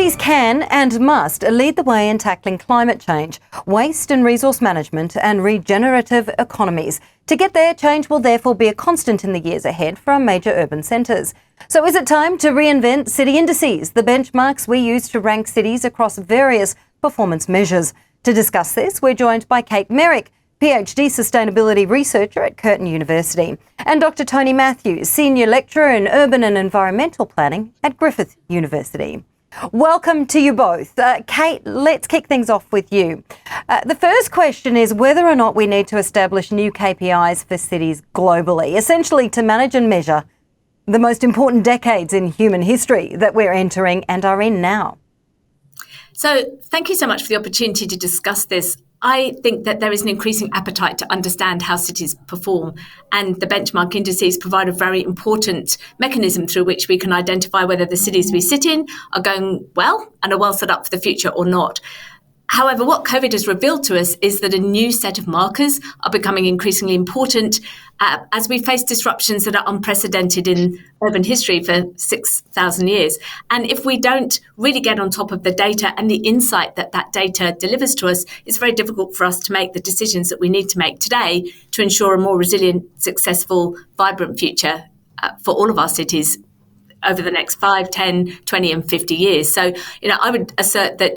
Cities can and must lead the way in tackling climate change, waste and resource management and regenerative economies. To get there, change will therefore be a constant in the years ahead for our major urban centres. So is it time to reinvent city indices, the benchmarks we use to rank cities across various performance measures? To discuss this, we're joined by Kate Merrick, PhD Sustainability Researcher at Curtin University, and Dr Tony Matthews, Senior Lecturer in Urban and Environmental Planning at Griffith University. Welcome to you both. Kate, let's kick things off with you. The first question is whether or not we need to establish new KPIs for cities globally, essentially to manage and measure the most important decades in human history that we're entering and are in now. So thank you so much for the opportunity to discuss this. I think that there is an increasing appetite to understand how cities perform, and the benchmark indices provide a very important mechanism through which we can identify whether the cities we sit in are going well and are well set up for the future or not. However, what COVID has revealed to us is that a new set of markers are becoming increasingly important as we face disruptions that are unprecedented in urban history for 6,000 years. And if we don't really get on top of the data and the insight that that data delivers to us, it's very difficult for us to make the decisions that we need to make today to ensure a more resilient, successful, vibrant future for all of our cities over the next 5, 10, 20 and 50 years. So, I would assert that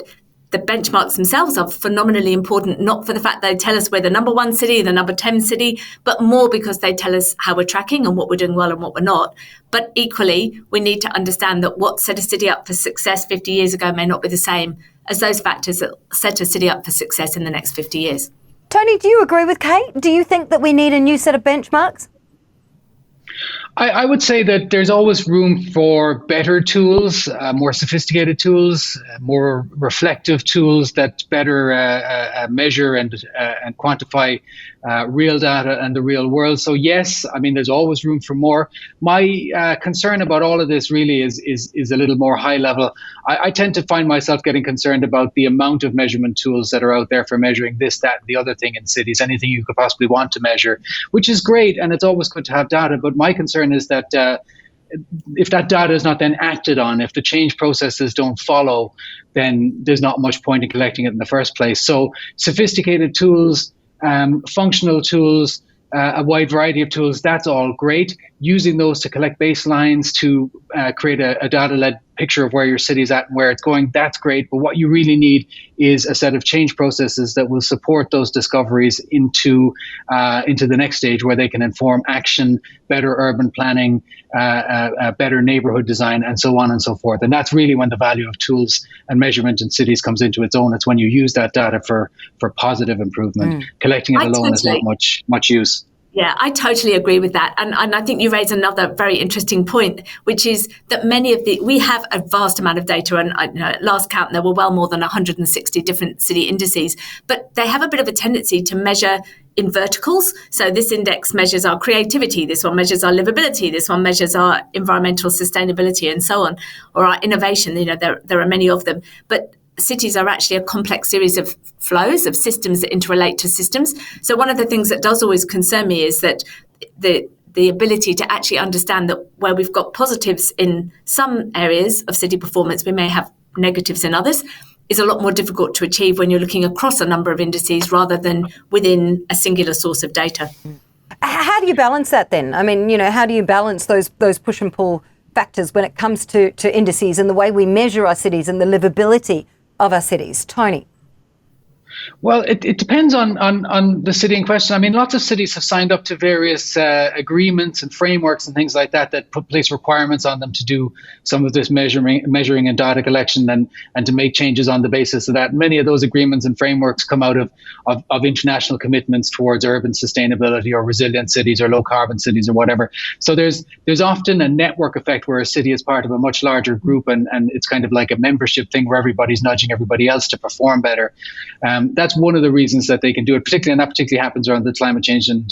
the benchmarks themselves are phenomenally important, not for the fact they tell us we're the number 1 city, the number 10 city, but more because they tell us how we're tracking and what we're doing well and what we're not. But equally, we need to understand that what set a city up for success 50 years ago may not be the same as those factors that set a city up for success in the next 50 years. Tony, do you agree with Kate? Do you think that we need a new set of benchmarks? I would say that there's always room for better tools, more sophisticated tools, more reflective tools that better measure and quantify real data and the real world. So yes, I mean, there's always room for more. My concern about all of this really is a little more high level. I tend to find myself getting concerned about the amount of measurement tools that are out there for measuring this, that, and the other thing in cities, anything you could possibly want to measure, which is great. And it's always good to have data. But my concern is that if that data is not then acted on, if the change processes don't follow, then there's not much point in collecting it in the first place. So sophisticated tools, functional tools, a wide variety of tools, that's all great. Using those to collect baselines, to create a data-led picture of where your city's at and where it's going, that's great. But what you really need is a set of change processes that will support those discoveries into the next stage, where they can inform action, better urban planning, better neighborhood design, and so on and so forth. And that's really when the value of tools and measurement in cities comes into its own. It's when you use that data for positive improvement. Collecting it alone is not much use. Yeah, I totally agree with that. And I think you raise another very interesting point, which is that we have a vast amount of data. And at last count, there were well more than 160 different city indices, but they have a bit of a tendency to measure in verticals. So this index measures our creativity, this one measures our livability, this one measures our environmental sustainability and so on, or our innovation. There are many of them. But cities are actually a complex series of flows, of systems that interrelate to systems. So one of the things that does always concern me is that the ability to actually understand that where we've got positives in some areas of city performance, we may have negatives in others, is a lot more difficult to achieve when you're looking across a number of indices rather than within a singular source of data. How do you balance that then? I mean, how do you balance those push and pull factors when it comes to indices and the way we measure our cities and the livability of our cities? Tony? Well, it depends on the city in question. I mean, lots of cities have signed up to various agreements and frameworks and things like that place requirements on them to do some of this measuring and data collection and to make changes on the basis of that. Many of those agreements and frameworks come out of international commitments towards urban sustainability or resilient cities or low carbon cities or whatever. So there's often a network effect where a city is part of a much larger group and it's kind of like a membership thing where everybody's nudging everybody else to perform better. That's one of the reasons that they can do it, and that particularly happens around the climate change and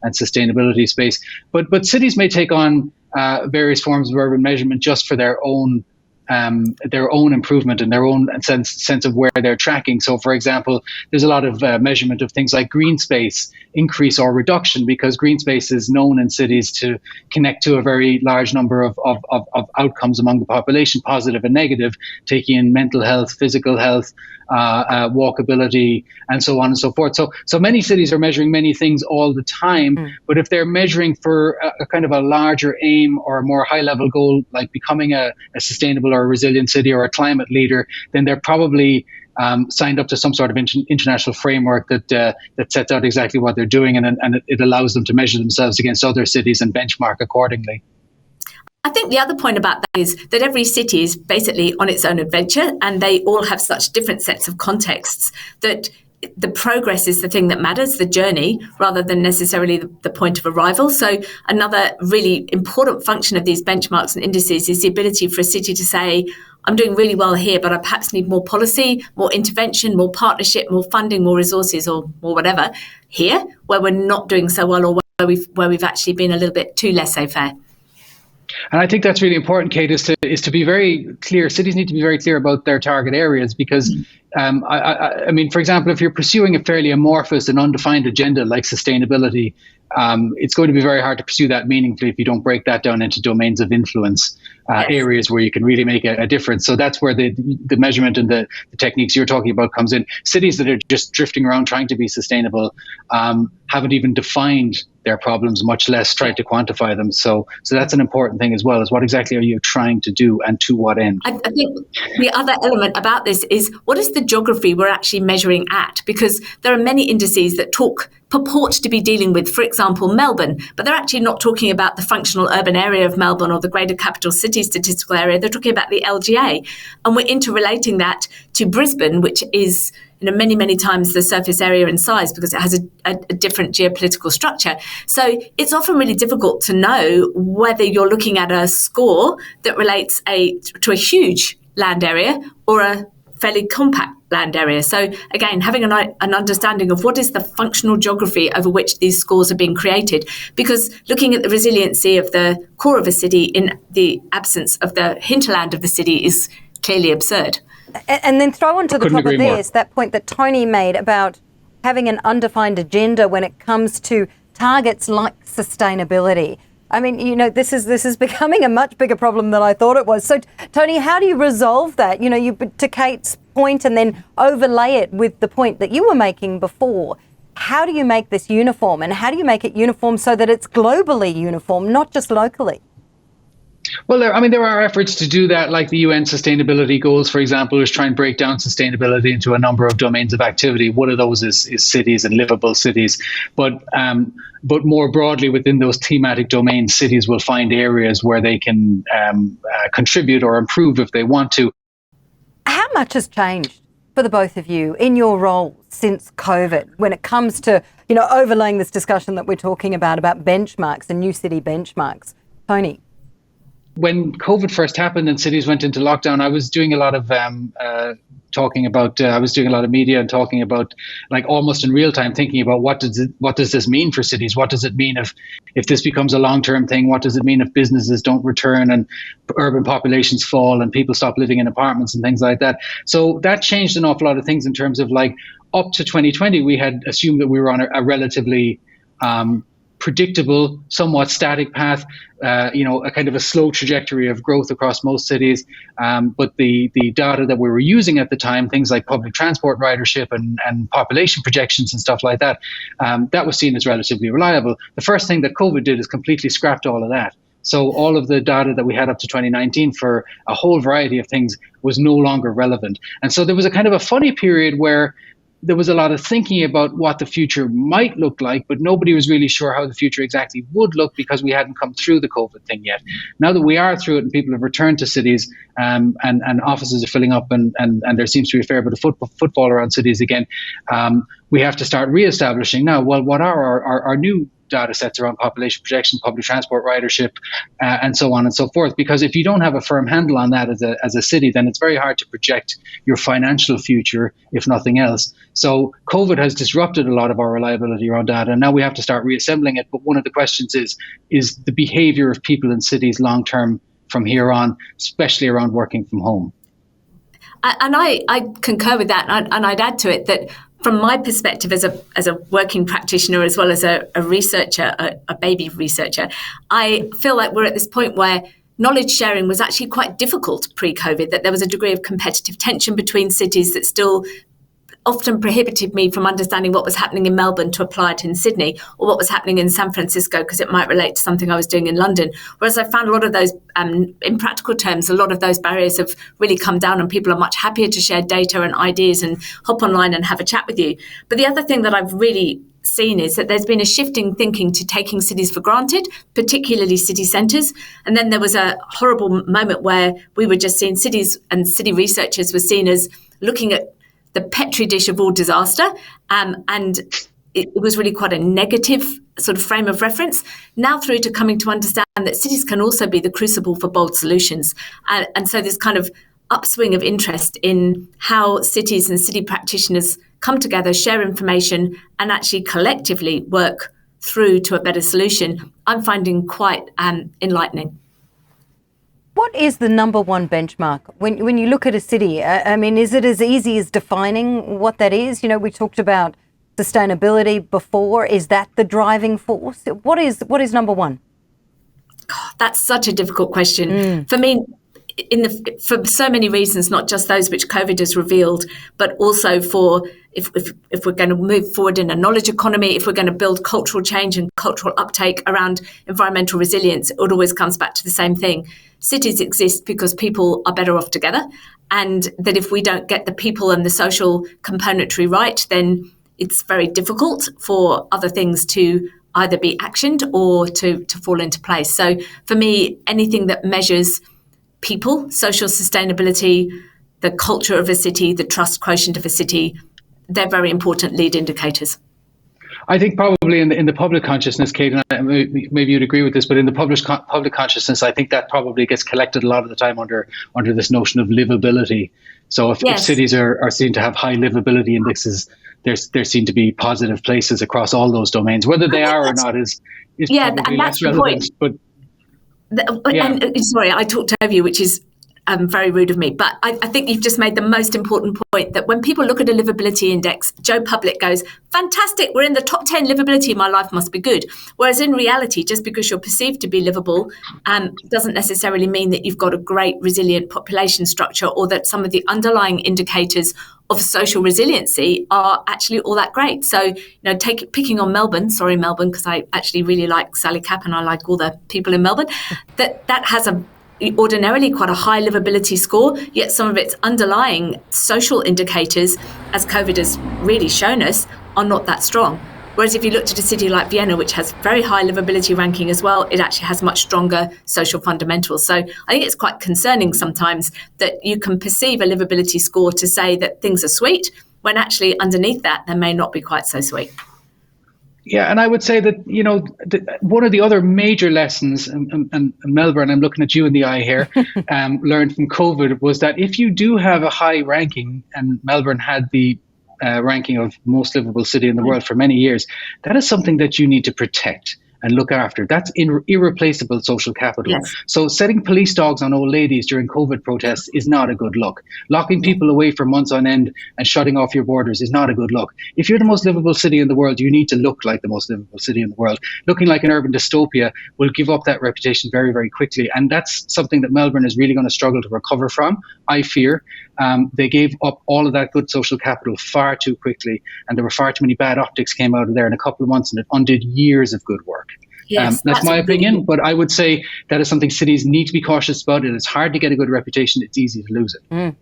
sustainability space. But cities may take on various forms of urban measurement just for their own their own improvement and their own sense of where they're tracking. So, for example, there's a lot of measurement of things like green space increase or reduction, because green space is known in cities to connect to a very large number of outcomes among the population, positive and negative, taking in mental health, physical health, walkability, and so on and so forth. So many cities are measuring many things all the time, but if they're measuring for a kind of a larger aim or a more high-level goal, like becoming a sustainable or a resilient city or a climate leader, then they're probably signed up to some sort of international framework that sets out exactly what they're doing, and it allows them to measure themselves against other cities and benchmark accordingly. I think the other point about that is that every city is basically on its own adventure, and they all have such different sets of contexts that the progress is the thing that matters, the journey, rather than necessarily the point of arrival. So another really important function of these benchmarks and indices is the ability for a city to say, I'm doing really well here, but I perhaps need more policy, more intervention, more partnership, more funding, more resources, or more whatever here, where we're not doing so well, or where we've actually been a little bit too laissez-faire. And I think that's really important, Kate, is to be very clear. Cities need to be very clear about their target areas, because, I mean, for example, if you're pursuing a fairly amorphous and undefined agenda like sustainability, it's going to be very hard to pursue that meaningfully if you don't break that down into domains of influence, areas where you can really make a difference. So that's where the measurement and the techniques you're talking about comes in. Cities that are just drifting around trying to be sustainable haven't even defined their problems, much less tried to quantify them. So that's an important thing as well, is what exactly are you trying to do and to what end? I think the other element about this is, what is the geography we're actually measuring at? Because there are many indices that purport to be dealing with, for example, Melbourne, but they're actually not talking about the functional urban area of Melbourne or the greater capital city statistical area. They're talking about the LGA. And we're interrelating that to Brisbane, which is many, many times the surface area in size, because it has a different geopolitical structure. So it's often really difficult to know whether you're looking at a score that relates to a huge land area or a fairly compact land area. So again, having an understanding of what is the functional geography over which these scores are being created, because looking at the resiliency of the core of a city in the absence of the hinterland of the city is clearly absurd. And then throw onto the top of this that point that Tony made about having an undefined agenda when it comes to targets like sustainability. I mean, this is becoming a much bigger problem than I thought it was. So, Tony, how do you resolve that? To Kate's point, and then overlay it with the point that you were making before. How do you make this uniform, and how do you make it uniform so that it's globally uniform, not just locally? Well, there are efforts to do that, like the UN Sustainability Goals, for example, is try and break down sustainability into a number of domains of activity. One of those is cities and livable cities. But more broadly within those thematic domains, cities will find areas where they can contribute or improve if they want to. How much has changed for the both of you in your role since COVID when it comes to, overlaying this discussion that we're talking about benchmarks and new city benchmarks? Tony? When COVID first happened and cities went into lockdown, I was doing a lot of I was doing a lot of media and talking about, like, almost in real time, thinking about what does this mean for cities? What does it mean if this becomes a long-term thing? What does it mean if businesses don't return and urban populations fall and people stop living in apartments and things like that? So that changed an awful lot of things in terms of, like, up to 2020, we had assumed that we were on a relatively predictable, somewhat static path, a kind of a slow trajectory of growth across most cities. But the data that we were using at the time, things like public transport ridership and population projections and stuff like that, that was seen as relatively reliable. The first thing that COVID did is completely scrapped all of that. So all of the data that we had up to 2019 for a whole variety of things was no longer relevant. And so there was a kind of a funny period where there was a lot of thinking about what the future might look like, but nobody was really sure how the future exactly would look because we hadn't come through the COVID thing yet. Now that we are through it and people have returned to cities and offices are filling up and there seems to be a fair bit of footfall around cities again, we have to start reestablishing now, well, what are our new data sets around population projection, public transport ridership, and so on and so forth. Because if you don't have a firm handle on that as a city, then it's very hard to project your financial future, if nothing else. So COVID has disrupted a lot of our reliability around data, and now we have to start reassembling it. But one of the questions is the behavior of people in cities long term from here on, especially around working from home. And I concur with that, and I'd add to it that from my perspective as a working practitioner as well as a researcher, a baby researcher, I feel like we're at this point where knowledge sharing was actually quite difficult pre-COVID, that there was a degree of competitive tension between cities that still often prohibited me from understanding what was happening in Melbourne to apply it in Sydney, or what was happening in San Francisco because it might relate to something I was doing in London. Whereas I found a lot of those, in practical terms, a lot of those barriers have really come down, and people are much happier to share data and ideas and hop online and have a chat with you. But the other thing that I've really seen is that there's been a shift in thinking to taking cities for granted, particularly city centres. And then there was a horrible moment where we were just seeing cities, and city researchers were seen as looking at the petri dish of all disaster, and it was really quite a negative sort of frame of reference, now through to coming to understand that cities can also be the crucible for bold solutions. And so this kind of upswing of interest in how cities and city practitioners come together, share information, and actually collectively work through to a better solution, I'm finding quite enlightening. What is the number one benchmark when you look at a city? I mean, is it as easy as defining what that is? You know, we talked about sustainability before. Is that the driving force? What is number one? God, that's such a difficult question. For me, for so many reasons, not just those which COVID has revealed, but also for if we're going to move forward in a knowledge economy, if we're going to build cultural change and cultural uptake around environmental resilience, it always comes back to the same thing. Cities exist because people are better off together, and that if we don't get the people and the social componentry right, then it's very difficult for other things to either be actioned or to fall into place. So for me, anything that measures people, social sustainability, the culture of a city, the trust quotient of a city, they're very important lead indicators. I think probably in the public consciousness, Kate, and maybe you'd agree with this, but in the public consciousness, I think that probably gets collected a lot of the time under this notion of livability. So if cities are seen to have high livability indexes, they're seen to be positive places across all those domains. Whether they are or not is probably less relevant. And sorry, I talked over you, which is very rude of me, but I think you've just made the most important point, that when people look at a livability index, Joe Public goes, fantastic, we're in the top 10 livability, my life must be good. Whereas in reality, just because you're perceived to be livable doesn't necessarily mean that you've got a great resilient population structure, or that some of the underlying indicators of social resiliency are actually all that great. So, picking on Melbourne, because I actually really like Sally Capp and I like all the people in Melbourne, that has ordinarily quite a high livability score, yet some of its underlying social indicators, as COVID has really shown us, are not that strong. Whereas if you looked at a city like Vienna, which has very high livability ranking as well, it actually has much stronger social fundamentals. So I think it's quite concerning sometimes that you can perceive a livability score to say that things are sweet, when actually underneath that, they may not be quite so sweet. Yeah, and I would say that, one of the other major lessons, and Melbourne, I'm looking at you in the eye here, learned from COVID, was that if you do have a high ranking, and Melbourne had the ranking of most livable city in the world for many years, that is something that you need to protect and look after. That's irreplaceable social capital. Yes. So setting police dogs on old ladies during COVID protests is not a good look. Locking people away for months on end and shutting off your borders is not a good look. If you're the most livable city in the world, you need to look like the most livable city in the world. Looking like an urban dystopia will give up that reputation very, very quickly. And that's something that Melbourne is really going to struggle to recover from, I fear. They gave up all of that good social capital far too quickly, and there were far too many bad optics came out of there in a couple of months, and it undid years of good work. Yes, that's my opinion, but I would say that is something cities need to be cautious about. It is hard to get a good reputation. It's easy to lose it.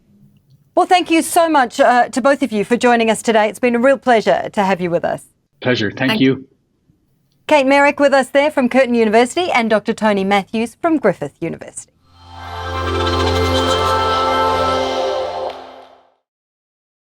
Well, thank you so much to both of you for joining us today. It's been a real pleasure to have you with us. Pleasure. Thank you. Kate Meyrick with us there from Curtin University, and Dr. Tony Matthews from Griffith University.